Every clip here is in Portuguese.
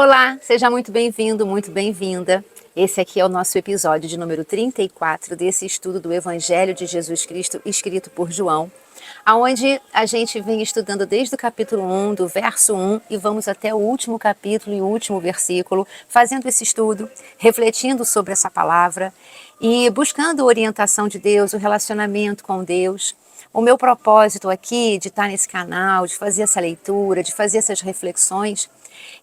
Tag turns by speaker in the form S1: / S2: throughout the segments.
S1: Olá, seja muito bem-vindo, muito bem-vinda. Esse aqui é o nosso episódio de número 34 desse estudo do Evangelho de Jesus Cristo, escrito por João, aonde a gente vem estudando desde o capítulo 1, do verso 1, e vamos até o último capítulo e o último versículo, fazendo esse estudo, refletindo sobre essa palavra e buscando a orientação de Deus, o relacionamento com Deus. O meu propósito aqui de estar nesse canal, de fazer essa leitura, de fazer essas reflexões,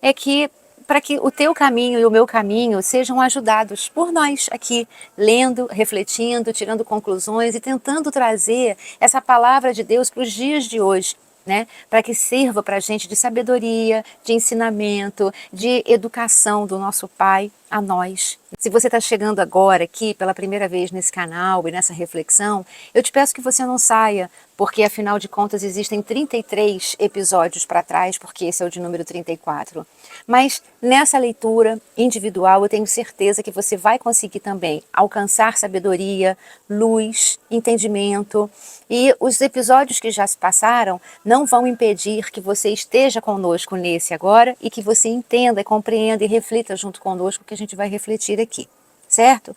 S1: é que para que o teu caminho e o meu caminho sejam ajudados por nós aqui, lendo, refletindo, tirando conclusões e tentando trazer essa palavra de Deus para os dias de hoje, né? Para que sirva para a gente de sabedoria, de ensinamento, de educação do nosso Pai a nós. Se você está chegando agora aqui pela primeira vez nesse canal e nessa reflexão, eu te peço que você não saia, porque afinal de contas existem 33 episódios para trás, porque esse é o de número 34. Mas nessa leitura individual eu tenho certeza que você vai conseguir também alcançar sabedoria, luz, entendimento, e os episódios que já se passaram não vão impedir que você esteja conosco nesse agora e que você entenda, compreenda e reflita junto conosco o que a gente vai refletir aqui, certo?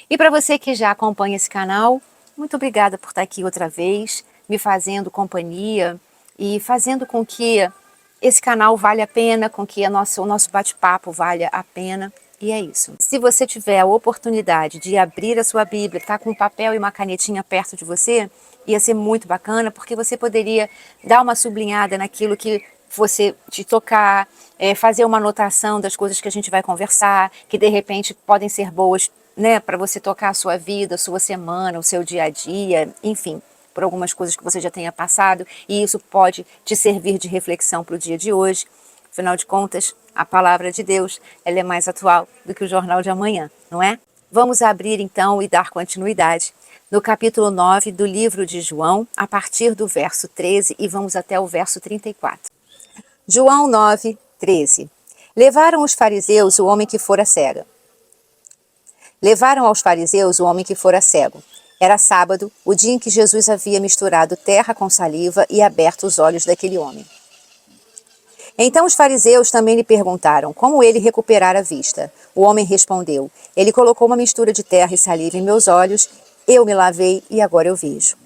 S1: E para você que já acompanha esse canal, muito obrigada por estar aqui outra vez, me fazendo companhia e fazendo com que esse canal vale a pena, com que o nosso bate-papo valha a pena. E é isso. Se você tiver a oportunidade de abrir a sua Bíblia, tá com um papel e uma canetinha perto de você, ia ser muito bacana, porque você poderia dar uma sublinhada naquilo que você te tocar, fazer uma anotação das coisas que a gente vai conversar, que de repente podem ser boas, né, para você tocar a sua vida, a sua semana, o seu dia a dia, enfim, por algumas coisas que você já tenha passado, e isso pode te servir de reflexão para o dia de hoje. Afinal de contas, a palavra de Deus, ela é mais atual do que o jornal de amanhã, não é? Vamos abrir então e dar continuidade no capítulo 9 do livro de João, a partir do verso 13 e vamos até o verso 34. João 9, 13. Levaram aos fariseus o homem que fora cego. Era sábado, o dia em que Jesus havia misturado terra com saliva e aberto os olhos daquele homem. Então os fariseus também lhe perguntaram como ele recuperara a vista. O homem respondeu: ele colocou uma mistura de terra e saliva em meus olhos, eu me lavei e agora eu vejo.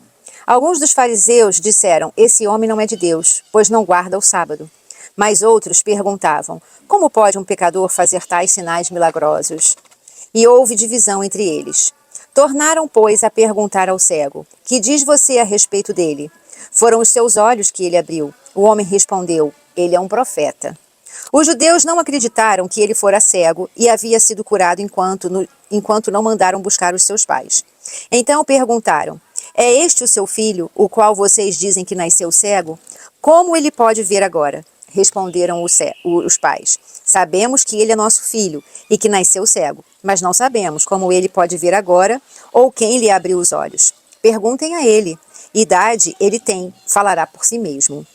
S1: Alguns dos fariseus disseram: esse homem não é de Deus, pois não guarda o sábado. Mas outros perguntavam: como pode um pecador fazer tais sinais milagrosos? E houve divisão entre eles. Tornaram, pois, a perguntar ao cego: que diz você a respeito dele? Foram os seus olhos que ele abriu. O homem respondeu: ele é um profeta. Os judeus não acreditaram que ele fora cego e havia sido curado enquanto não mandaram buscar os seus pais. Então perguntaram: é este o seu filho, o qual vocês dizem que nasceu cego? Como ele pode ver agora? Responderam os pais: sabemos que ele é nosso filho e que nasceu cego, mas não sabemos como ele pode ver agora ou quem lhe abriu os olhos. Perguntem a ele. Idade ele tem, falará por si mesmo.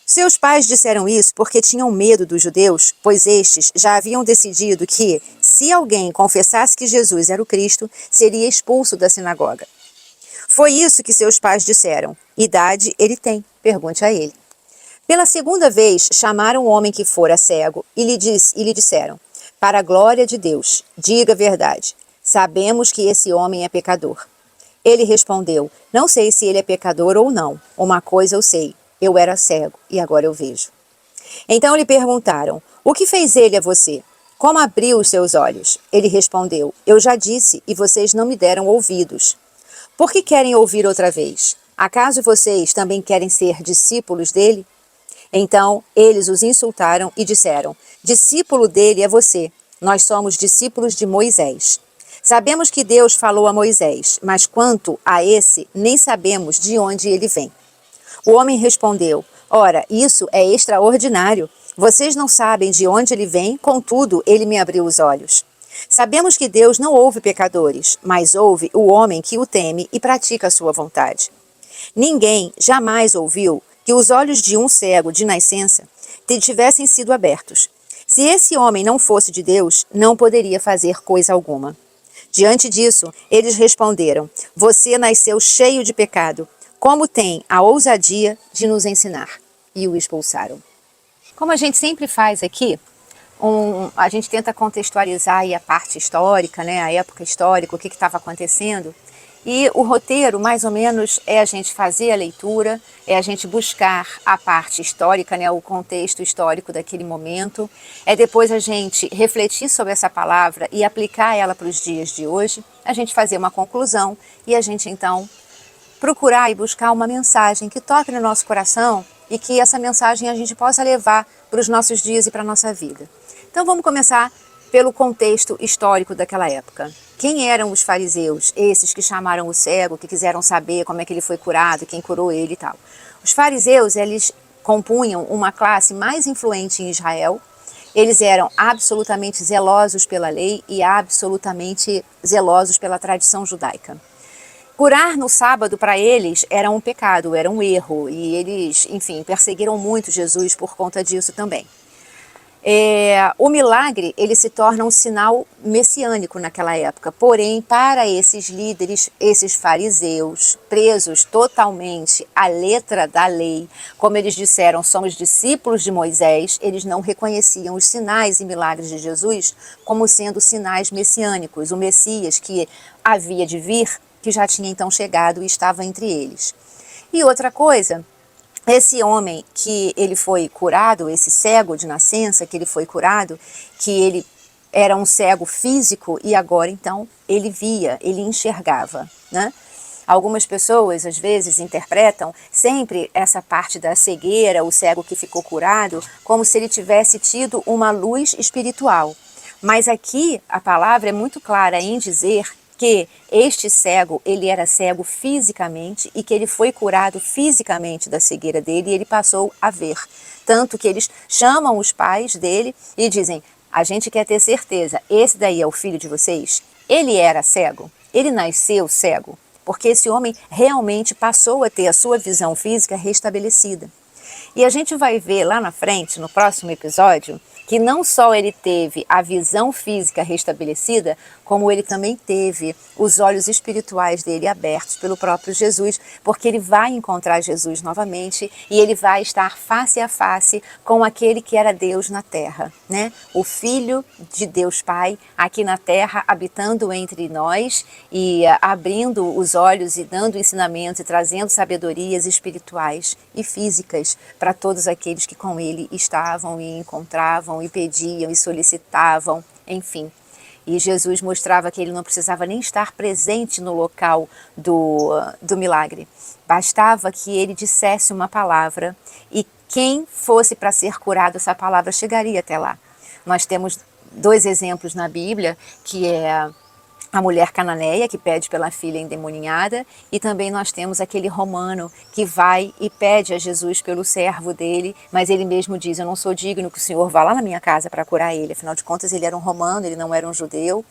S1: Seus pais disseram isso porque tinham medo dos judeus, pois estes já haviam decidido que, se alguém confessasse que Jesus era o Cristo, seria expulso da sinagoga. Foi isso que seus pais disseram. Idade ele tem, pergunte a ele. Pela segunda vez, chamaram o homem que fora cego e lhe disseram: para a glória de Deus, diga a verdade. Sabemos que esse homem é pecador. Ele respondeu: não sei se ele é pecador ou não. Uma coisa eu sei. Eu era cego e agora eu vejo. Então lhe perguntaram: o que fez ele a você? Como abriu os seus olhos? Ele respondeu: eu já disse e vocês não me deram ouvidos. Por que querem ouvir outra vez? Acaso vocês também querem ser discípulos dele? Então eles os insultaram e disseram: discípulo dele é você. Nós somos discípulos de Moisés. Sabemos que Deus falou a Moisés, mas quanto a esse, nem sabemos de onde ele vem. O homem respondeu: ora, isso é extraordinário. Vocês não sabem de onde ele vem, contudo, ele me abriu os olhos. Sabemos que Deus não ouve pecadores, mas ouve o homem que o teme e pratica a sua vontade. Ninguém jamais ouviu que os olhos de um cego de nascença tivessem sido abertos. Se esse homem não fosse de Deus, não poderia fazer coisa alguma. Diante disso, eles responderam: você nasceu cheio de pecado. Como tem a ousadia de nos ensinar? E o expulsaram. Como a gente sempre faz aqui, a gente tenta contextualizar aí a parte histórica, né, a época histórica, o que estava acontecendo. E o roteiro, mais ou menos, é a gente fazer a leitura, é a gente buscar a parte histórica, né, o contexto histórico daquele momento, é depois a gente refletir sobre essa palavra e aplicar ela para os dias de hoje, a gente fazer uma conclusão e a gente então procurar e buscar uma mensagem que toque no nosso coração e que essa mensagem a gente possa levar para os nossos dias e para a nossa vida. Então vamos começar pelo contexto histórico daquela época. Quem eram os fariseus? Esses que chamaram o cego, que quiseram saber como é que ele foi curado, quem curou ele e tal. Os fariseus, eles compunham uma classe mais influente em Israel. Eles eram absolutamente zelosos pela lei e absolutamente zelosos pela tradição judaica. Curar no sábado para eles era um pecado, era um erro, e eles, enfim, perseguiram muito Jesus por conta disso também. O milagre, ele se torna um sinal messiânico naquela época, porém, para esses líderes, esses fariseus, presos totalmente à letra da lei, como eles disseram, somos discípulos de Moisés, eles não reconheciam os sinais e milagres de Jesus como sendo sinais messiânicos, o Messias que havia de vir, que já tinha então chegado e estava entre eles. E outra coisa, esse homem que ele foi curado, esse cego de nascença que ele foi curado, que ele era um cego físico e agora então ele via, ele enxergava, né? Algumas pessoas às vezes interpretam sempre essa parte da cegueira, o cego que ficou curado, como se ele tivesse tido uma luz espiritual. Mas aqui a palavra é muito clara em dizer que este cego, ele era cego fisicamente e que ele foi curado fisicamente da cegueira dele e ele passou a ver. Tanto que eles chamam os pais dele e dizem, a gente quer ter certeza, esse daí é o filho de vocês? Ele era cego? Ele nasceu cego? Porque esse homem realmente passou a ter a sua visão física restabelecida. E a gente vai ver lá na frente, no próximo episódio, que não só ele teve a visão física restabelecida, como ele também teve os olhos espirituais dele abertos pelo próprio Jesus, porque ele vai encontrar Jesus novamente e ele vai estar face a face com aquele que era Deus na terra, né? O Filho de Deus Pai aqui na terra, habitando entre nós e abrindo os olhos e dando ensinamentos e trazendo sabedorias espirituais e físicas para todos aqueles que com ele estavam e encontravam e pediam e solicitavam, enfim. E Jesus mostrava que ele não precisava nem estar presente no local do milagre. Bastava que ele dissesse uma palavra e quem fosse para ser curado, essa palavra chegaria até lá. Nós temos 2 exemplos na Bíblia, que é a mulher cananeia que pede pela filha endemoninhada e também nós temos aquele romano que vai e pede a Jesus pelo servo dele, mas ele mesmo diz, eu não sou digno que o Senhor vá lá na minha casa para curar ele, afinal de contas ele era um romano, ele não era um judeu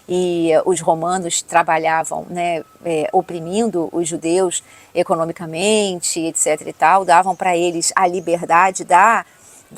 S1: e os romanos trabalhavam, né, oprimindo os judeus economicamente, etc e tal, davam para eles a liberdade da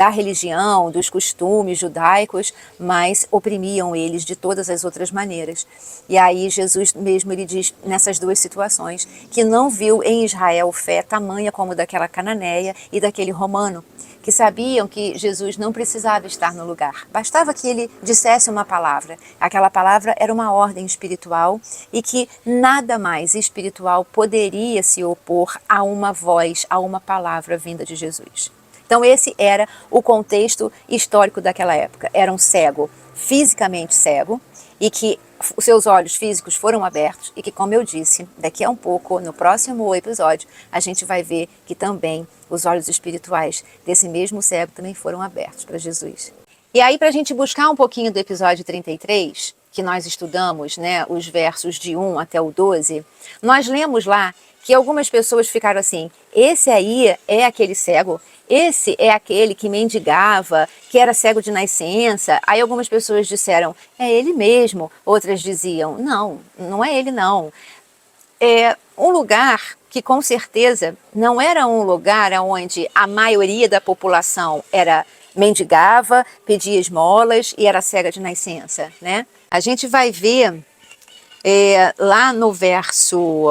S1: religião, dos costumes judaicos, mas oprimiam eles de todas as outras maneiras. E aí Jesus mesmo ele diz nessas 2 situações que não viu em Israel fé tamanha como daquela cananeia e daquele romano, que sabiam que Jesus não precisava estar no lugar. Bastava que ele dissesse uma palavra. Aquela palavra era uma ordem espiritual e que nada mais espiritual poderia se opor a uma voz, a uma palavra vinda de Jesus. Então esse era o contexto histórico daquela época. Era um cego, fisicamente cego, e que os seus olhos físicos foram abertos e que, como eu disse, daqui a um pouco, no próximo episódio, a gente vai ver que também os olhos espirituais desse mesmo cego também foram abertos para Jesus. E aí, para a gente buscar um pouquinho do episódio 33, que nós estudamos, né, os versos de 1 até o 12, nós lemos lá que algumas pessoas ficaram assim, esse aí é aquele cego, esse é aquele que mendigava, que era cego de nascença. Aí algumas pessoas disseram, é ele mesmo. Outras diziam, não, não é ele não. É um lugar que com certeza não era um lugar onde a maioria da população era mendigava, pedia esmolas e era cega de nascença, né? A gente vai ver lá no verso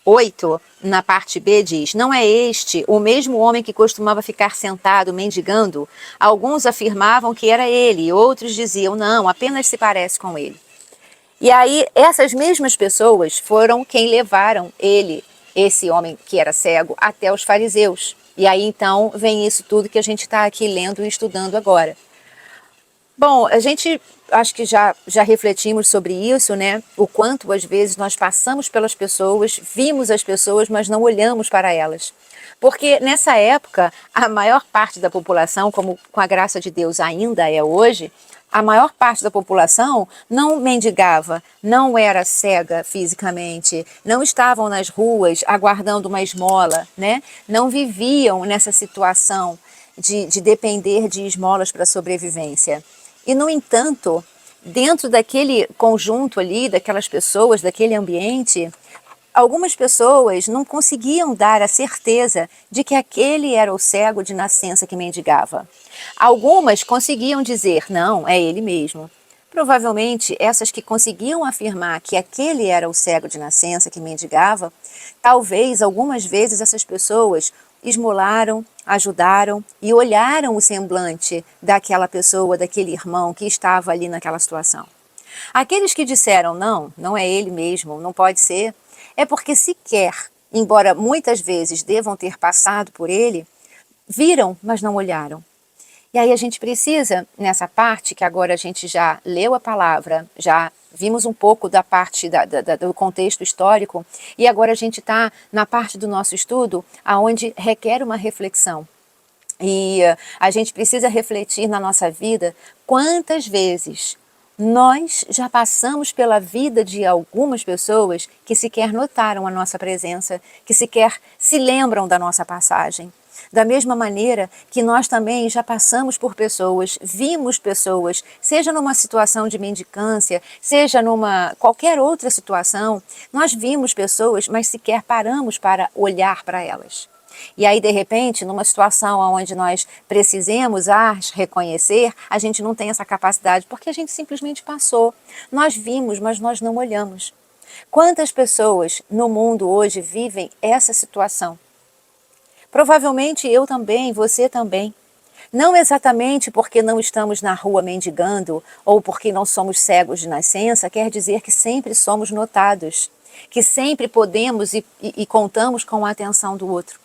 S1: 8, na parte B diz: não é este o mesmo homem que costumava ficar sentado mendigando? Alguns afirmavam que era ele, outros diziam: não, apenas se parece com ele. E aí essas mesmas pessoas foram quem levaram ele, esse homem que era cego, até os fariseus. E aí então vem isso tudo que a gente está aqui lendo e estudando agora. Bom, a gente acho que já refletimos sobre isso, né? O quanto às vezes nós passamos pelas pessoas, vimos as pessoas, mas não olhamos para elas. Porque nessa época, a maior parte da população, como com a graça de Deus ainda é hoje, a maior parte da população não mendigava, não era cega fisicamente, não estavam nas ruas aguardando uma esmola, né? Não viviam nessa situação de depender de esmolas para a sobrevivência. E, no entanto, dentro daquele conjunto ali, daquelas pessoas, daquele ambiente, algumas pessoas não conseguiam dar a certeza de que aquele era o cego de nascença que mendigava. Algumas conseguiam dizer: não, é ele mesmo. Provavelmente, essas que conseguiam afirmar que aquele era o cego de nascença que mendigava, talvez algumas vezes essas pessoas esmolaram, ajudaram e olharam o semblante daquela pessoa, daquele irmão que estava ali naquela situação. Aqueles que disseram: não, não é ele mesmo, não pode ser, é porque sequer, embora muitas vezes devam ter passado por ele, viram, mas não olharam. E aí a gente precisa, nessa parte que agora a gente já leu a palavra, já vimos um pouco da parte do contexto histórico, e agora a gente está na parte do nosso estudo onde requer uma reflexão. E a gente precisa refletir na nossa vida quantas vezes nós já passamos pela vida de algumas pessoas que sequer notaram a nossa presença, que sequer se lembram da nossa passagem. Da mesma maneira que nós também já passamos por pessoas, vimos pessoas, seja numa situação de mendicância, seja numa qualquer outra situação, nós vimos pessoas, mas sequer paramos para olhar para elas. E aí, de repente, numa situação onde nós precisemos as reconhecer, a gente não tem essa capacidade, porque a gente simplesmente passou. Nós vimos, mas nós não olhamos. Quantas pessoas no mundo hoje vivem essa situação? Provavelmente eu também, você também. Não exatamente porque não estamos na rua mendigando ou porque não somos cegos de nascença, quer dizer que sempre somos notados, que sempre podemos e contamos com a atenção do outro.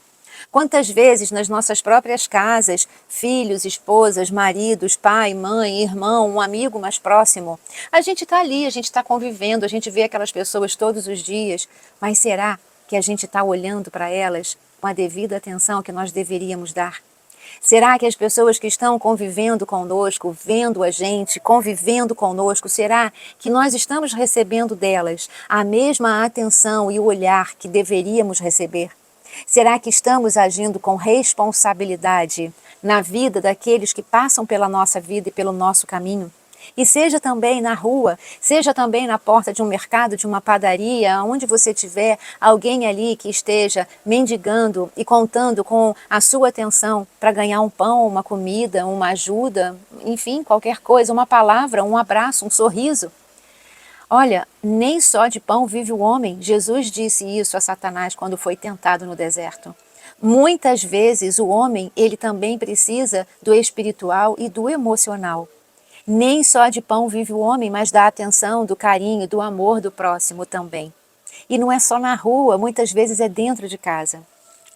S1: Quantas vezes nas nossas próprias casas, filhos, esposas, maridos, pai, mãe, irmão, um amigo mais próximo, a gente está ali, a gente está convivendo, a gente vê aquelas pessoas todos os dias, mas será que a gente está olhando para elas com a devida atenção que nós deveríamos dar? Será que as pessoas que estão convivendo conosco, vendo a gente, convivendo conosco, será que nós estamos recebendo delas a mesma atenção e o olhar que deveríamos receber? Será que estamos agindo com responsabilidade na vida daqueles que passam pela nossa vida e pelo nosso caminho? E seja também na rua, seja também na porta de um mercado, de uma padaria, onde você tiver alguém ali que esteja mendigando e contando com a sua atenção para ganhar um pão, uma comida, uma ajuda, enfim, qualquer coisa, uma palavra, um abraço, um sorriso. Olha, nem só de pão vive o homem. Jesus disse isso a Satanás quando foi tentado no deserto. Muitas vezes o homem, ele também precisa do espiritual e do emocional. Nem só de pão vive o homem, mas da atenção, do carinho, do amor do próximo também. E não é só na rua, muitas vezes é dentro de casa.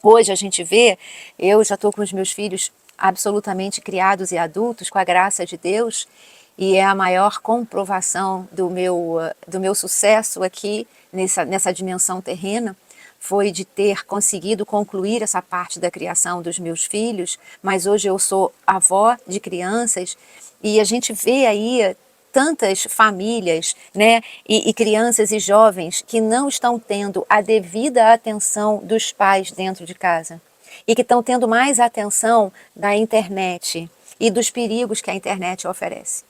S1: Hoje a gente vê, eu já estou com os meus filhos absolutamente criados e adultos, com a graça de Deus, e é a maior comprovação do meu sucesso aqui nessa dimensão terrena, foi de ter conseguido concluir essa parte da criação dos meus filhos, mas hoje eu sou avó de crianças e a gente vê aí tantas famílias, né, e crianças e jovens que não estão tendo a devida atenção dos pais dentro de casa e que estão tendo mais atenção da internet e dos perigos que a internet oferece.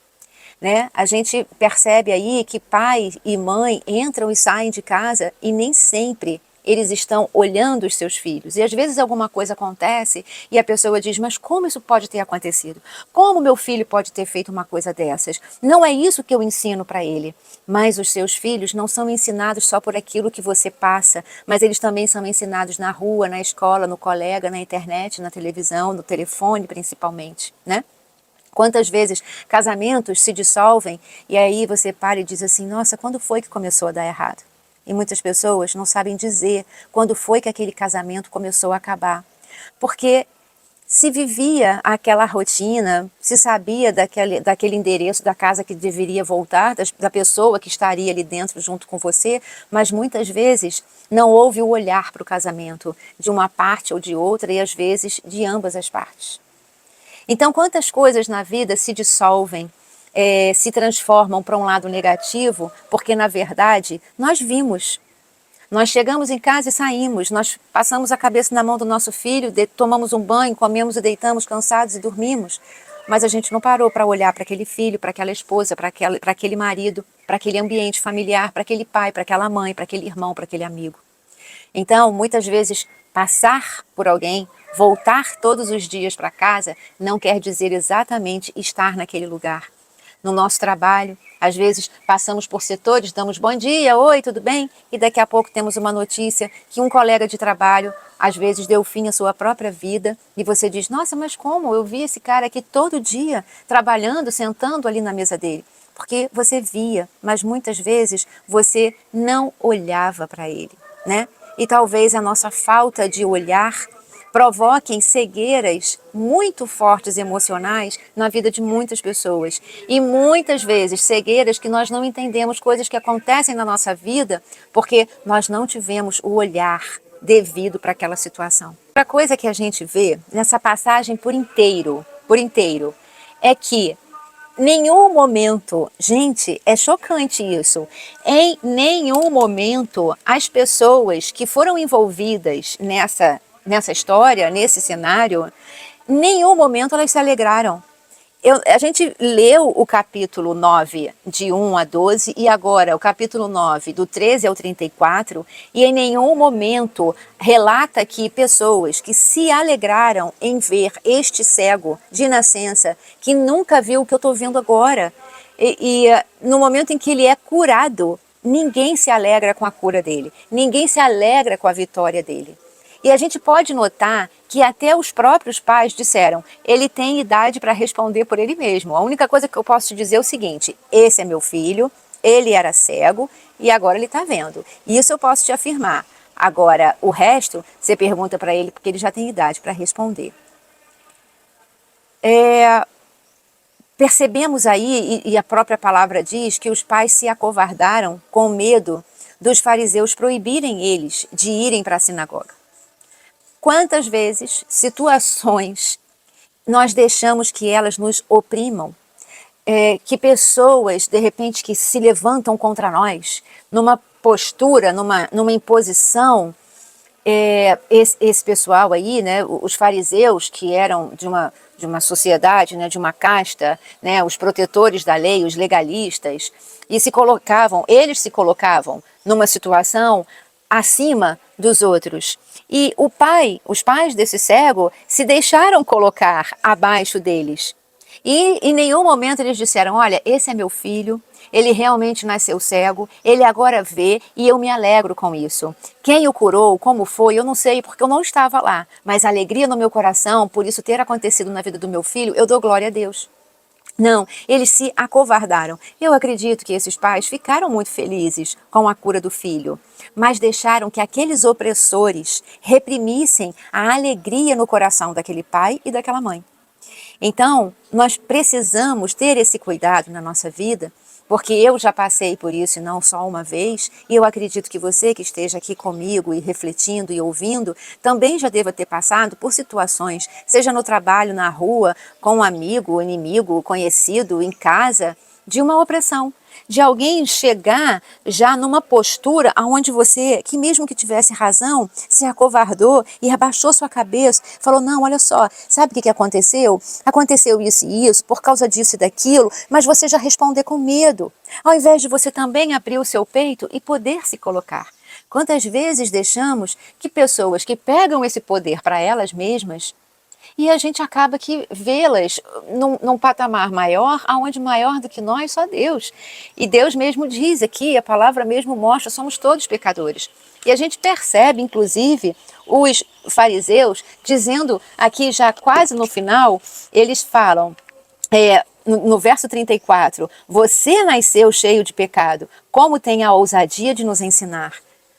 S1: Né? A gente percebe aí que pai e mãe entram e saem de casa e nem sempre eles estão olhando os seus filhos. E às vezes alguma coisa acontece e a pessoa diz, mas como isso pode ter acontecido? Como meu filho pode ter feito uma coisa dessas? Não é isso que eu ensino para ele. Mas os seus filhos não são ensinados só por aquilo que você passa, mas eles também são ensinados na rua, na escola, no colega, na internet, na televisão, no telefone principalmente, né? Quantas vezes casamentos se dissolvem e aí você para e diz assim, nossa, quando foi que começou a dar errado? E muitas pessoas não sabem dizer quando foi que aquele casamento começou a acabar. Porque se vivia aquela rotina, se sabia daquele endereço da casa que deveria voltar, da pessoa que estaria ali dentro junto com você, mas muitas vezes não houve o olhar para o casamento de uma parte ou de outra e às vezes de ambas as partes. Então, quantas coisas na vida se dissolvem, se transformam para um lado negativo, porque na verdade nós vimos. Nós chegamos em casa e saímos, nós passamos a cabeça na mão do nosso filho, tomamos um banho, comemos e deitamos cansados e dormimos. Mas a gente não parou para olhar para aquele filho, para aquela esposa, para aquele marido, para aquele ambiente familiar, para aquele pai, para aquela mãe, para aquele irmão, para aquele amigo. Então, muitas vezes, passar por alguém, voltar todos os dias para casa, não quer dizer exatamente estar naquele lugar. No nosso trabalho, às vezes passamos por setores, damos bom dia, oi, tudo bem? E daqui a pouco temos uma notícia que um colega de trabalho, às vezes, deu fim à sua própria vida e você diz, nossa, mas como? Eu vi esse cara aqui todo dia, trabalhando, sentando ali na mesa dele. Porque você via, mas muitas vezes você não olhava para ele, né? E talvez a nossa falta de olhar provoquem cegueiras muito fortes emocionais na vida de muitas pessoas. E muitas vezes cegueiras que nós não entendemos coisas que acontecem na nossa vida porque nós não tivemos o olhar devido para aquela situação. Outra coisa que a gente vê nessa passagem por inteiro, é que nenhum momento, gente, é chocante isso, em nenhum momento as pessoas que foram envolvidas nessa história, nesse cenário, em nenhum momento elas se alegraram. A gente leu o capítulo 9, de 1 a 12, e agora o capítulo 9, do 13 ao 34, e em nenhum momento relata que pessoas que se alegraram em ver este cego de nascença, que nunca viu o que eu estou vendo agora, no momento em que ele é curado, ninguém se alegra com a cura dele, ninguém se alegra com a vitória dele. E a gente pode notar que até os próprios pais disseram, ele tem idade para responder por ele mesmo. A única coisa que eu posso te dizer é o seguinte, esse é meu filho, ele era cego e agora ele está vendo. Isso eu posso te afirmar. Agora, o resto, você pergunta para ele porque ele já tem idade para responder. Percebemos aí, e a própria palavra diz, que os pais se acovardaram com medo dos fariseus proibirem eles de irem para a sinagoga. Quantas vezes, situações, nós deixamos que elas nos oprimam, que pessoas, de repente, que se levantam contra nós, numa postura, numa imposição, esse pessoal aí, né, os fariseus, que eram de uma sociedade, né, de uma casta, né, os protetores da lei, os legalistas, e eles se colocavam numa situação acima dos outros. E os pais desse cego se deixaram colocar abaixo deles. E em nenhum momento eles disseram, olha, esse é meu filho, ele realmente nasceu cego, ele agora vê e eu me alegro com isso. Quem o curou, como foi, eu não sei porque eu não estava lá, mas a alegria no meu coração por isso ter acontecido na vida do meu filho, eu dou glória a Deus. Não, eles se acovardaram. Eu acredito que esses pais ficaram muito felizes com a cura do filho, mas deixaram que aqueles opressores reprimissem a alegria no coração daquele pai e daquela mãe. Então, nós precisamos ter esse cuidado na nossa vida, porque eu já passei por isso e não só uma vez, e eu acredito que você que esteja aqui comigo e refletindo e ouvindo, também já deva ter passado por situações, seja no trabalho, na rua, com um amigo, inimigo, conhecido, em casa, de uma opressão. De alguém chegar já numa postura onde você, que mesmo que tivesse razão, se acovardou e abaixou sua cabeça, falou, não, olha só, sabe o que aconteceu? Aconteceu isso e isso, por causa disso e daquilo, mas você já respondeu com medo, ao invés de você também abrir o seu peito e poder se colocar. Quantas vezes deixamos que pessoas que pegam esse poder para elas mesmas e a gente acaba que vê-las num patamar maior, aonde maior do que nós, só Deus. E Deus mesmo diz aqui, a palavra mesmo mostra, somos todos pecadores. E a gente percebe, inclusive, os fariseus dizendo aqui já quase no final, eles falam, no verso 34, você nasceu cheio de pecado, como tem a ousadia de nos ensinar?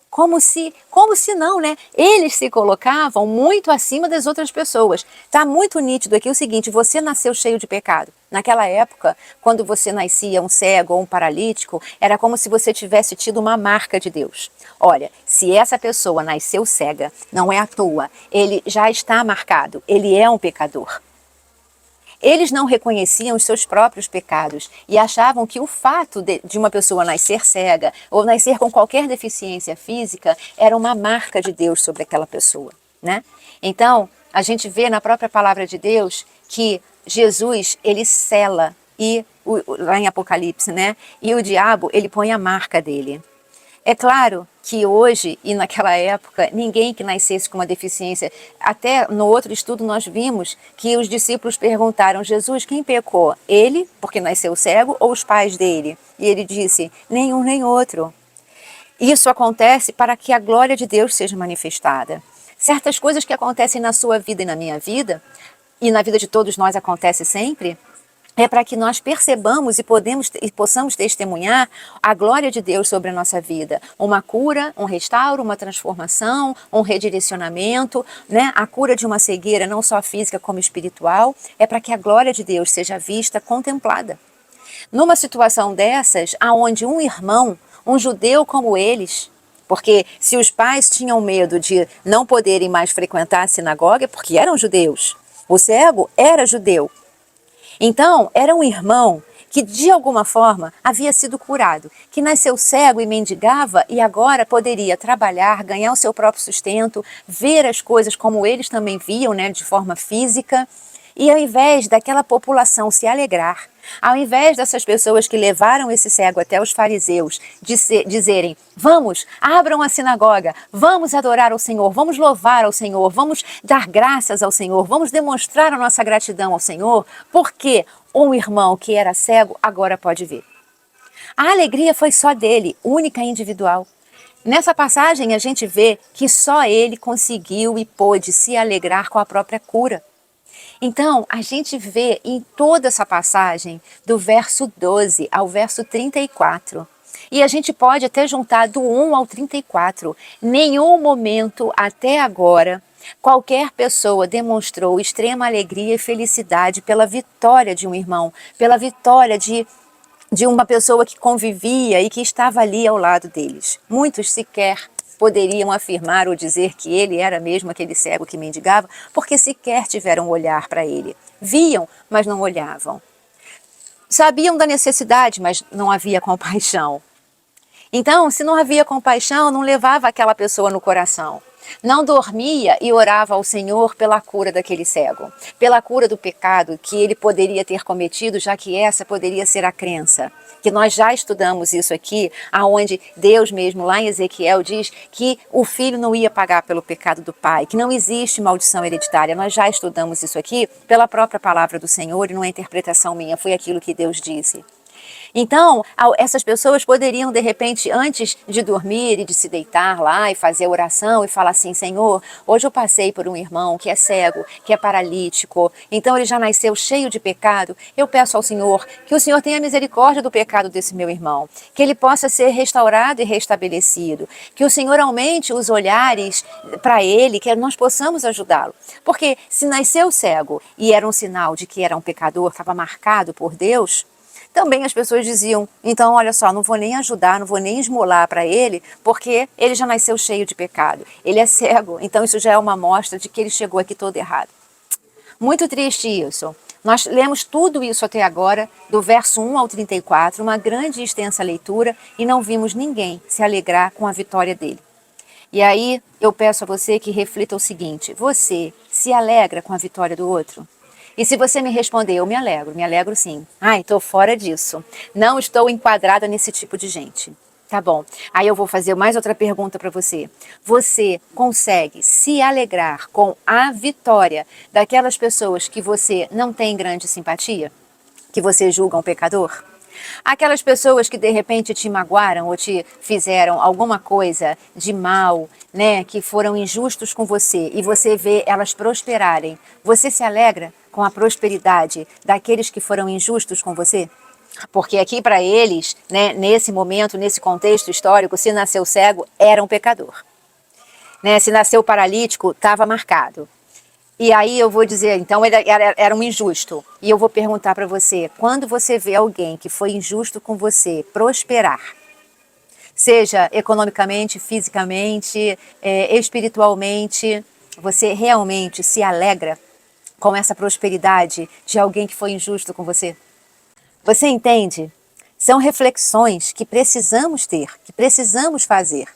S1: Como se não, né? Eles se colocavam muito acima das outras pessoas. Está muito nítido aqui o seguinte, você nasceu cheio de pecado. Naquela época, quando você nascia um cego ou um paralítico, era como se você tivesse tido uma marca de Deus. Olha, se essa pessoa nasceu cega, não é à toa, ele já está marcado, ele é um pecador. Eles não reconheciam os seus próprios pecados e achavam que o fato de uma pessoa nascer cega ou nascer com qualquer deficiência física era uma marca de Deus sobre aquela pessoa, né? Então, a gente vê na própria palavra de Deus que Jesus, ele sela, lá em Apocalipse, né? E o diabo, ele põe a marca dele. É claro que hoje e naquela época, ninguém que nascesse com uma deficiência, até no outro estudo nós vimos que os discípulos perguntaram, Jesus, quem pecou? Ele, porque nasceu cego, ou os pais dele? E ele disse, nenhum nem outro. Isso acontece para que a glória de Deus seja manifestada. Certas coisas que acontecem na sua vida e na minha vida, e na vida de todos nós acontece sempre, é para que nós percebamos e possamos testemunhar a glória de Deus sobre a nossa vida. Uma cura, um restauro, uma transformação, um redirecionamento, né? A cura de uma cegueira, não só física como espiritual, é para que a glória de Deus seja vista, contemplada. Numa situação dessas, aonde um irmão, um judeu como eles, porque se os pais tinham medo de não poderem mais frequentar a sinagoga, é porque eram judeus. O cego era judeu. Então, era um irmão que de alguma forma havia sido curado, que nasceu cego e mendigava e agora poderia trabalhar, ganhar o seu próprio sustento, ver as coisas como eles também viam, né, de forma física. E ao invés daquela população se alegrar, ao invés dessas pessoas que levaram esse cego até os fariseus dizerem, vamos, abram a sinagoga, vamos adorar ao Senhor, vamos louvar ao Senhor, vamos dar graças ao Senhor, vamos demonstrar a nossa gratidão ao Senhor, porque um irmão que era cego agora pode ver. A alegria foi só dele, única e individual. Nessa passagem a gente vê que só ele conseguiu e pôde se alegrar com a própria cura. Então, a gente vê em toda essa passagem, do verso 12 ao verso 34, e a gente pode até juntar do 1 ao 34, nenhum momento até agora, qualquer pessoa demonstrou extrema alegria e felicidade pela vitória de um irmão, pela vitória de uma pessoa que convivia e que estava ali ao lado deles. Muitos sequer poderiam afirmar ou dizer que ele era mesmo aquele cego que mendigava, porque sequer tiveram um olhar para ele. Viam, mas não olhavam. Sabiam da necessidade, mas não havia compaixão. Então, se não havia compaixão, não levava aquela pessoa no coração. Não dormia e orava ao Senhor pela cura daquele cego, pela cura do pecado que ele poderia ter cometido, já que essa poderia ser a crença. Que nós já estudamos isso aqui, aonde Deus mesmo, lá em Ezequiel, diz que o filho não ia pagar pelo pecado do pai, que não existe maldição hereditária. Nós já estudamos isso aqui pela própria palavra do Senhor e não é interpretação minha, foi aquilo que Deus disse. Então, essas pessoas poderiam, de repente, antes de dormir e de se deitar lá e fazer oração e falar assim, Senhor, hoje eu passei por um irmão que é cego, que é paralítico, então ele já nasceu cheio de pecado, eu peço ao Senhor que o Senhor tenha misericórdia do pecado desse meu irmão, que ele possa ser restaurado e restabelecido, que o Senhor aumente os olhares para ele, que nós possamos ajudá-lo. Porque se nasceu cego e era um sinal de que era um pecador, estava marcado por Deus, também as pessoas diziam, então olha só, não vou nem ajudar, não vou nem esmolar para ele, porque ele já nasceu cheio de pecado. Ele é cego, então isso já é uma amostra de que ele chegou aqui todo errado. Muito triste isso. Nós lemos tudo isso até agora, do verso 1 ao 34, uma grande e extensa leitura, e não vimos ninguém se alegrar com a vitória dele. E aí eu peço a você que reflita o seguinte, você se alegra com a vitória do outro? E se você me responder, eu me alegro sim. Ai, estou fora disso. Não estou enquadrada nesse tipo de gente. Tá bom. Aí eu vou fazer mais outra pergunta para você. Você consegue se alegrar com a vitória daquelas pessoas que você não tem grande simpatia? Que você julga um pecador? Aquelas pessoas que de repente te magoaram ou te fizeram alguma coisa de mal, né, que foram injustos com você e você vê elas prosperarem. Você se alegra com a prosperidade daqueles que foram injustos com você? Porque aqui para eles, né, nesse momento, nesse contexto histórico, se nasceu cego, era um pecador. Né? Se nasceu paralítico, estava marcado. E aí eu vou dizer, então ele era um injusto. E eu vou perguntar para você, quando você vê alguém que foi injusto com você prosperar, seja economicamente, fisicamente, espiritualmente, você realmente se alegra com essa prosperidade de alguém que foi injusto com você? Você entende? São reflexões que precisamos ter, que precisamos fazer.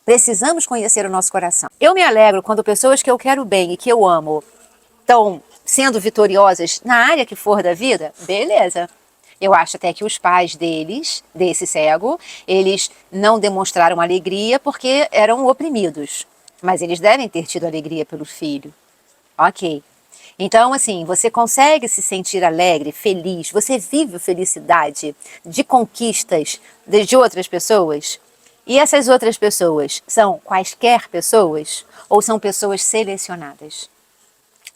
S1: Precisamos conhecer o nosso coração. Eu me alegro quando pessoas que eu quero bem e que eu amo estão sendo vitoriosas na área que for da vida. Beleza. Eu acho até que os pais deles, desse cego, eles não demonstraram alegria porque eram oprimidos. Mas eles devem ter tido alegria pelo filho. Ok. Então, assim, você consegue se sentir alegre, feliz, você vive felicidade de conquistas de outras pessoas? E essas outras pessoas são quaisquer pessoas ou são pessoas selecionadas?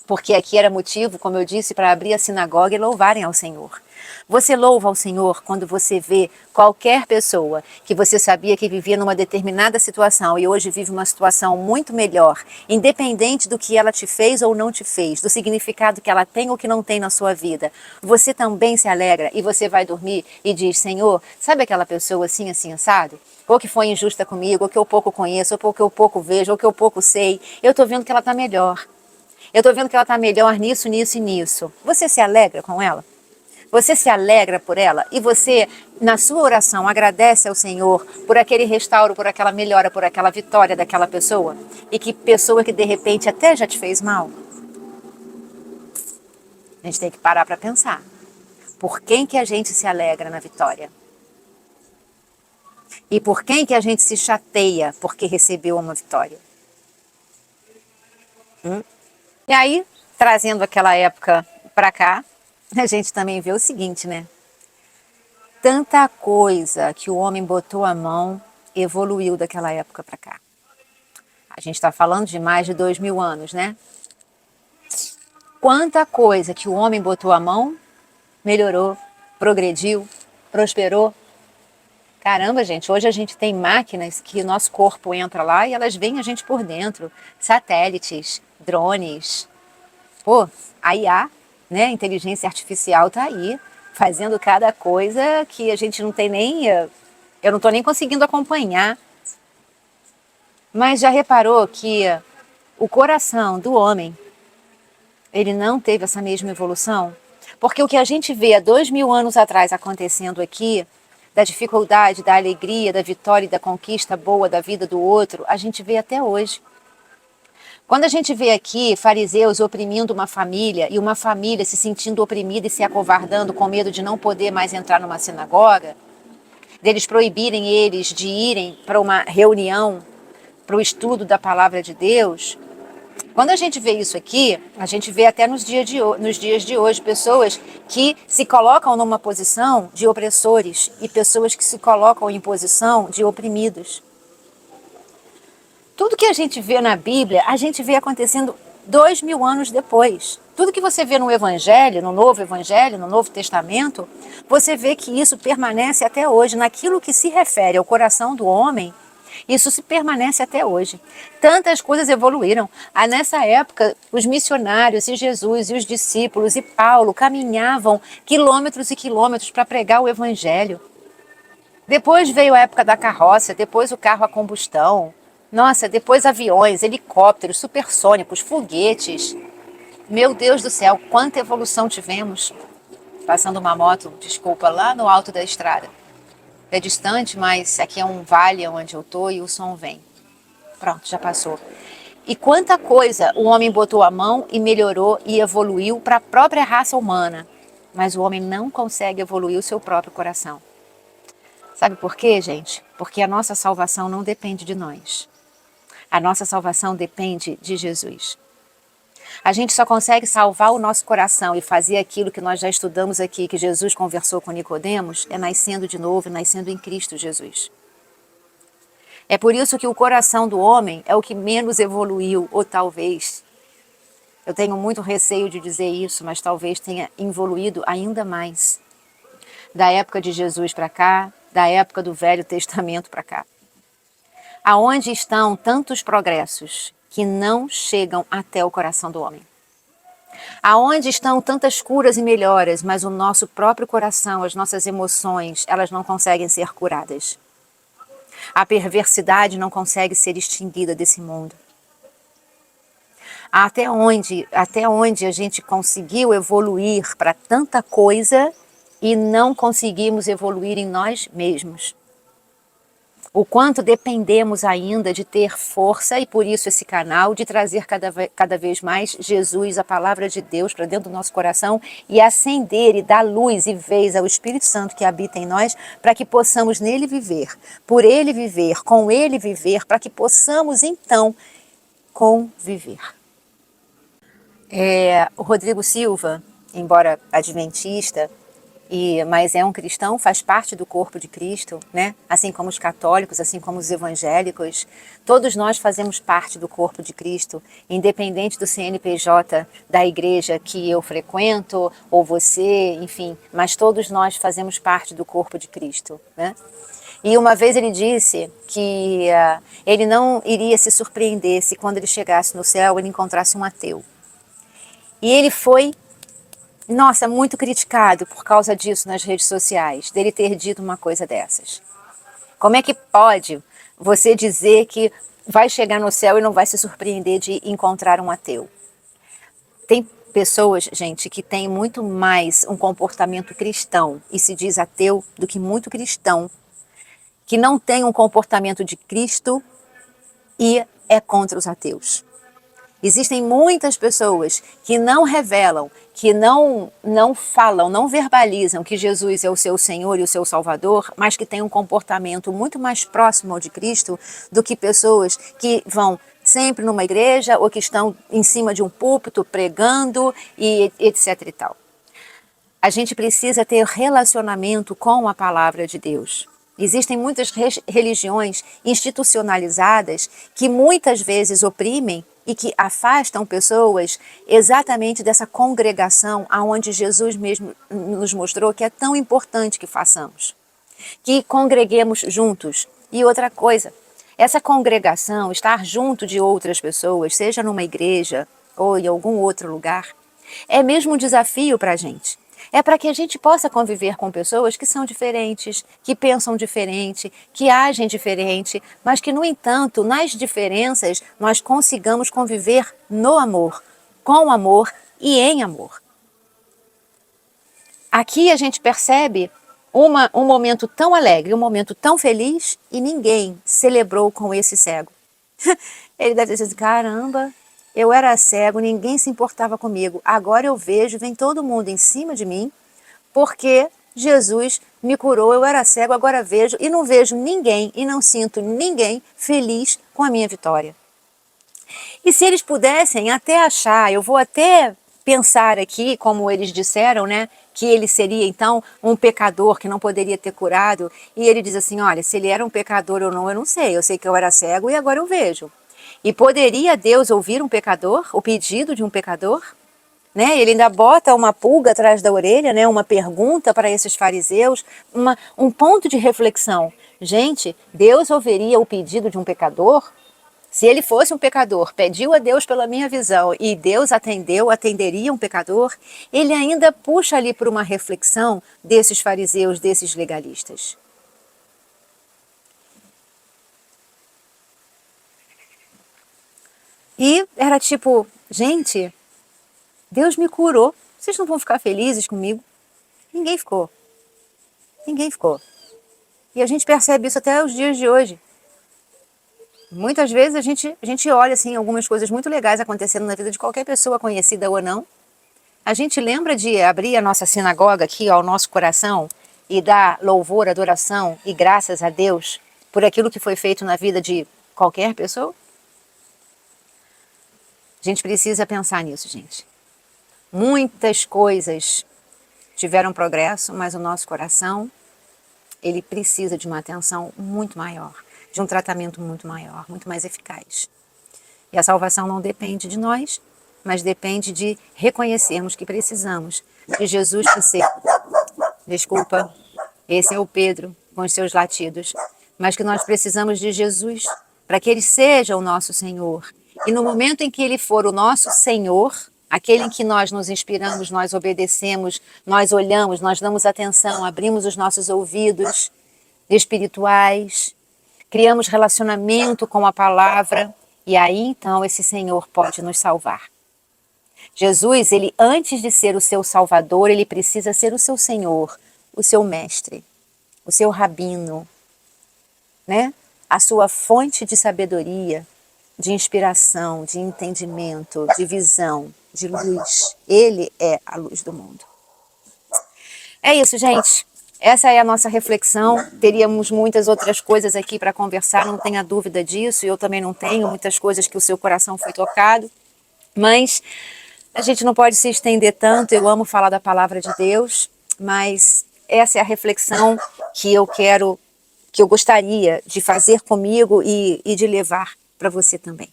S1: Porque aqui era motivo, como eu disse, para abrir a sinagoga e louvarem ao Senhor. Você louva ao Senhor quando você vê qualquer pessoa que você sabia que vivia numa determinada situação e hoje vive uma situação muito melhor, independente do que ela te fez ou não te fez, do significado que ela tem ou que não tem na sua vida. Você também se alegra e você vai dormir e diz, Senhor, sabe aquela pessoa assim, assim, assado? Ou que foi injusta comigo, ou que eu pouco conheço, ou que eu pouco vejo, ou que eu pouco sei. Eu estou vendo que ela está melhor. Eu estou vendo que ela está melhor nisso, nisso e nisso. Você se alegra com ela? Você se alegra por ela? E você, na sua oração, agradece ao Senhor por aquele restauro, por aquela melhora, por aquela vitória daquela pessoa? E que pessoa que de repente até já te fez mal? A gente tem que parar para pensar. Por quem que a gente se alegra na vitória? E por quem que a gente se chateia porque recebeu uma vitória? E aí, trazendo aquela época para cá, a gente também vê o seguinte, né? Tanta coisa que o homem botou a mão evoluiu daquela época para cá. A gente está falando de mais de 2000 anos, né? Quanta coisa que o homem botou a mão melhorou, progrediu, prosperou. Caramba, gente, hoje a gente tem máquinas que o nosso corpo entra lá e elas veem a gente por dentro. Satélites, drones. Pô, a IA, né, inteligência artificial tá aí, fazendo cada coisa que a gente não tem nem... Eu não tô nem conseguindo acompanhar. Mas já reparou que o coração do homem, ele não teve essa mesma evolução? Porque o que a gente vê há 2000 anos atrás acontecendo aqui, da dificuldade, da alegria, da vitória e da conquista boa da vida do outro, a gente vê até hoje. Quando a gente vê aqui fariseus oprimindo uma família e uma família se sentindo oprimida e se acovardando com medo de não poder mais entrar numa sinagoga, deles proibirem eles de irem para uma reunião, para o estudo da palavra de Deus, quando a gente vê isso aqui, a gente vê até nos dias de hoje pessoas que se colocam numa posição de opressores e pessoas que se colocam em posição de oprimidos. Tudo que a gente vê na Bíblia, a gente vê acontecendo 2000 anos depois. Tudo que você vê no Evangelho, no Novo Testamento, você vê que isso permanece até hoje. Naquilo que se refere ao coração do homem, isso se permanece até hoje. Tantas coisas evoluíram. Nessa época, os missionários e Jesus e os discípulos e Paulo caminhavam quilômetros e quilômetros para pregar o Evangelho. Depois veio a época da carroça, depois o carro a combustão. Nossa, depois aviões, helicópteros, supersônicos, foguetes. Meu Deus do céu, quanta evolução tivemos. Passando uma moto, desculpa, lá no alto da estrada. É distante, mas aqui é um vale onde eu tô e o som vem. Pronto, já passou. E quanta coisa o homem botou a mão e melhorou e evoluiu para a própria raça humana. Mas o homem não consegue evoluir o seu próprio coração. Sabe por quê, gente? Porque a nossa salvação não depende de nós. A nossa salvação depende de Jesus. A gente só consegue salvar o nosso coração e fazer aquilo que nós já estudamos aqui, que Jesus conversou com Nicodemos, é nascendo de novo, nascendo em Cristo Jesus. É por isso que o coração do homem é o que menos evoluiu, ou talvez, eu tenho muito receio de dizer isso, mas talvez tenha evoluído ainda mais. Da época de Jesus para cá, da época do Velho Testamento para cá. Aonde estão tantos progressos que não chegam até o coração do homem? Aonde estão tantas curas e melhoras, mas o nosso próprio coração, as nossas emoções, elas não conseguem ser curadas? A perversidade não consegue ser extinguida desse mundo. Até onde a gente conseguiu evoluir para tanta coisa e não conseguimos evoluir em nós mesmos. O quanto dependemos ainda de ter força, e por isso esse canal, de trazer cada vez mais Jesus, a palavra de Deus, para dentro do nosso coração e acender e dar luz e vez ao Espírito Santo que habita em nós, para que possamos nele viver, por ele viver, com ele viver, para que possamos então conviver. O Rodrigo Silva, embora adventista, mas é um cristão, faz parte do corpo de Cristo, né? Assim como os católicos, assim como os evangélicos, todos nós fazemos parte do corpo de Cristo, independente do CNPJ da igreja que eu frequento, ou você, enfim, mas todos nós fazemos parte do corpo de Cristo, né? E uma vez ele disse que ele não iria se surpreender se quando ele chegasse no céu ele encontrasse um ateu. E ele foi muito criticado por causa disso nas redes sociais, dele ter dito uma coisa dessas. Como é que pode você dizer que vai chegar no céu e não vai se surpreender de encontrar um ateu? Tem pessoas, gente, que têm muito mais um comportamento cristão e se diz ateu do que muito cristão, que não tem um comportamento de Cristo e é contra os ateus. Existem muitas pessoas que não revelam, que não falam, não verbalizam que Jesus é o seu Senhor e o seu Salvador, mas que têm um comportamento muito mais próximo ao de Cristo do que pessoas que vão sempre numa igreja ou que estão em cima de um púlpito pregando e etc e tal. A gente precisa ter relacionamento com a palavra de Deus. Existem muitas religiões institucionalizadas que muitas vezes oprimem e que afastam pessoas exatamente dessa congregação aonde Jesus mesmo nos mostrou que é tão importante que façamos, que congreguemos juntos. E outra coisa, essa congregação, estar junto de outras pessoas, seja numa igreja ou em algum outro lugar, é mesmo um desafio para a gente. É para que a gente possa conviver com pessoas que são diferentes, que pensam diferente, que agem diferente, mas que, no entanto, nas diferenças, nós consigamos conviver no amor, com amor e em amor. Aqui a gente percebe um momento tão alegre, um momento tão feliz e ninguém celebrou com esse cego. Ele deve dizer assim, caramba, eu era cego, ninguém se importava comigo. Agora eu vejo, vem todo mundo em cima de mim, porque Jesus me curou, eu era cego, agora vejo, e não vejo ninguém, e não sinto ninguém feliz com a minha vitória. E se eles pudessem até achar, eu vou até pensar aqui, como eles disseram, né, que ele seria então um pecador que não poderia ter curado, e ele diz assim, olha, se ele era um pecador ou não, eu não sei, eu sei que eu era cego e agora eu vejo. E poderia Deus ouvir um pecador, o pedido de um pecador? Né? Ele ainda bota uma pulga atrás da orelha, né? Uma pergunta para esses fariseus, um ponto de reflexão. Gente, Deus ouviria o pedido de um pecador? Se ele fosse um pecador, pediu a Deus pela minha visão e Deus atenderia um pecador? Ele ainda puxa ali por uma reflexão desses fariseus, desses legalistas. E era tipo, gente, Deus me curou, vocês não vão ficar felizes comigo? Ninguém ficou. Ninguém ficou. E a gente percebe isso até os dias de hoje. Muitas vezes a gente olha assim, algumas coisas muito legais acontecendo na vida de qualquer pessoa, conhecida ou não. A gente lembra de abrir a nossa sinagoga aqui, ó, o nosso coração, e dar louvor, adoração e graças a Deus por aquilo que foi feito na vida de qualquer pessoa? A gente precisa pensar nisso, gente. Muitas coisas tiveram progresso, mas o nosso coração, ele precisa de uma atenção muito maior, de um tratamento muito maior, muito mais eficaz. E a salvação não depende de nós, mas depende de reconhecermos que precisamos de Jesus para ser. Desculpa, esse é o Pedro com os seus latidos, mas que nós precisamos de Jesus para que ele seja o nosso Senhor. E no momento em que ele for o nosso Senhor, aquele em que nós nos inspiramos, nós obedecemos, nós olhamos, nós damos atenção, abrimos os nossos ouvidos espirituais, criamos relacionamento com a palavra, e aí então esse Senhor pode nos salvar. Jesus, ele antes de ser o seu Salvador, ele precisa ser o seu Senhor, o seu mestre, o seu rabino, né? A sua fonte de sabedoria, de inspiração, de entendimento, de visão, de luz. Ele é a luz do mundo. É isso, gente. Essa é a nossa reflexão. Teríamos muitas outras coisas aqui para conversar, não tenha dúvida disso. Eu também não tenho muitas coisas que o seu coração foi tocado. Mas a gente não pode se estender tanto. Eu amo falar da palavra de Deus, mas essa é a reflexão que eu gostaria de fazer comigo e de levar para você também.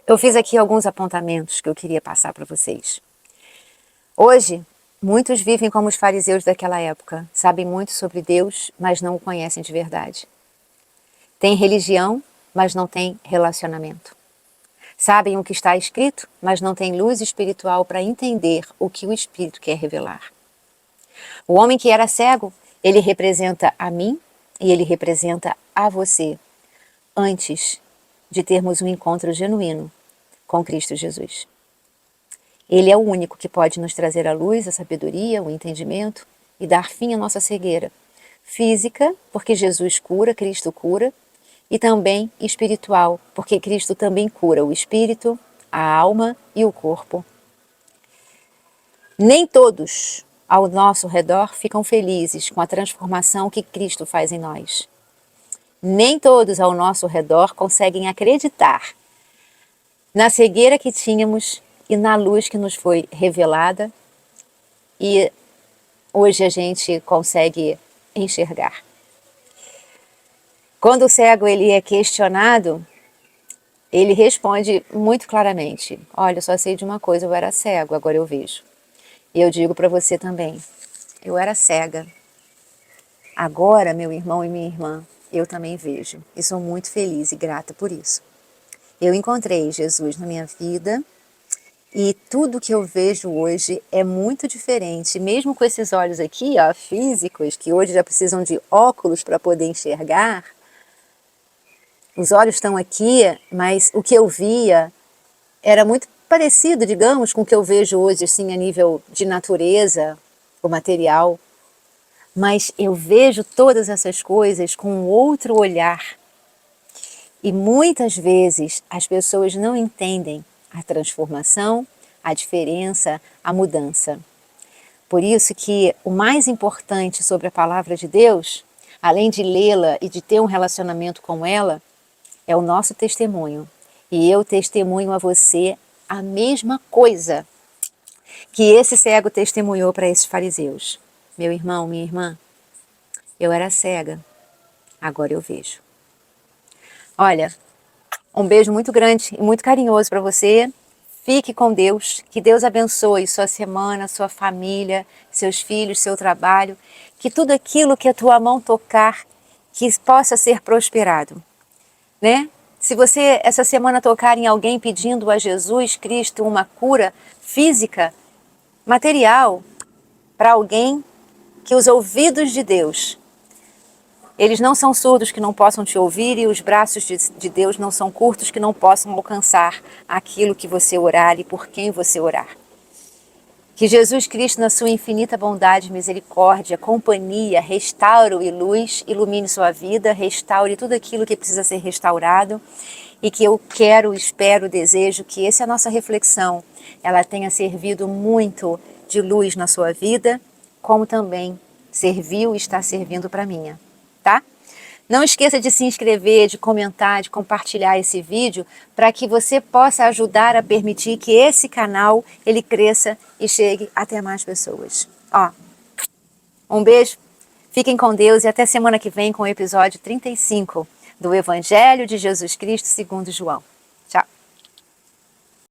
S1: Eu fiz aqui alguns apontamentos que eu queria passar para vocês. Hoje, muitos vivem como os fariseus daquela época, sabem muito sobre Deus, mas não o conhecem de verdade. Têm religião, mas não têm relacionamento. Sabem o que está escrito, mas não têm luz espiritual para entender o que o Espírito quer revelar. O homem que era cego, ele representa a mim e ele representa a você, antes de termos um encontro genuíno com Cristo Jesus. Ele é o único que pode nos trazer a luz, a sabedoria, o entendimento e dar fim à nossa cegueira física, porque Jesus cura, Cristo cura, e também espiritual, porque Cristo também cura o espírito, a alma e o corpo. Nem todos ao nosso redor ficam felizes com a transformação que Cristo faz em nós. Nem todos ao nosso redor conseguem acreditar na cegueira que tínhamos e na luz que nos foi revelada, e hoje a gente consegue enxergar. Quando o cego ele é questionado, ele responde muito claramente: olha, eu só sei de uma coisa, eu era cego, agora eu vejo. E eu digo para você também, eu era cega. Agora, meu irmão e minha irmã, eu também vejo. E sou muito feliz e grata por isso. Eu encontrei Jesus na minha vida e tudo que eu vejo hoje é muito diferente. Mesmo com esses olhos aqui, ó, físicos, que hoje já precisam de óculos para poder enxergar, os olhos estão aqui, mas o que eu via era muito parecido, digamos, com o que eu vejo hoje, assim, a nível de natureza, o material. Mas eu vejo todas essas coisas com um outro olhar. E muitas vezes as pessoas não entendem a transformação, a diferença, a mudança. Por isso que o mais importante sobre a palavra de Deus, além de lê-la e de ter um relacionamento com ela, é o nosso testemunho. E eu testemunho a você a mesma coisa que esse cego testemunhou para esses fariseus. Meu irmão, minha irmã, eu era cega, agora eu vejo. Olha, um beijo muito grande e muito carinhoso para você. Fique com Deus, que Deus abençoe sua semana, sua família, seus filhos, seu trabalho, que tudo aquilo que a tua mão tocar, que possa ser prosperado, né? Se você essa semana tocar em alguém pedindo a Jesus Cristo uma cura física, material, para alguém, que os ouvidos de Deus, eles não são surdos que não possam te ouvir, e os braços de Deus não são curtos que não possam alcançar aquilo que você orar e por quem você orar. Que Jesus Cristo, na sua infinita bondade, misericórdia, companhia, restauro e luz, ilumine sua vida, restaure tudo aquilo que precisa ser restaurado, e que eu quero, espero, desejo que essa nossa reflexão, ela tenha servido muito de luz na sua vida, como também serviu e está servindo para a minha, tá? Não esqueça de se inscrever, de comentar, de compartilhar esse vídeo para que você possa ajudar a permitir que esse canal ele cresça e chegue até mais pessoas. Ó, um beijo, fiquem com Deus e até semana que vem com o episódio 35 do Evangelho de Jesus Cristo segundo João.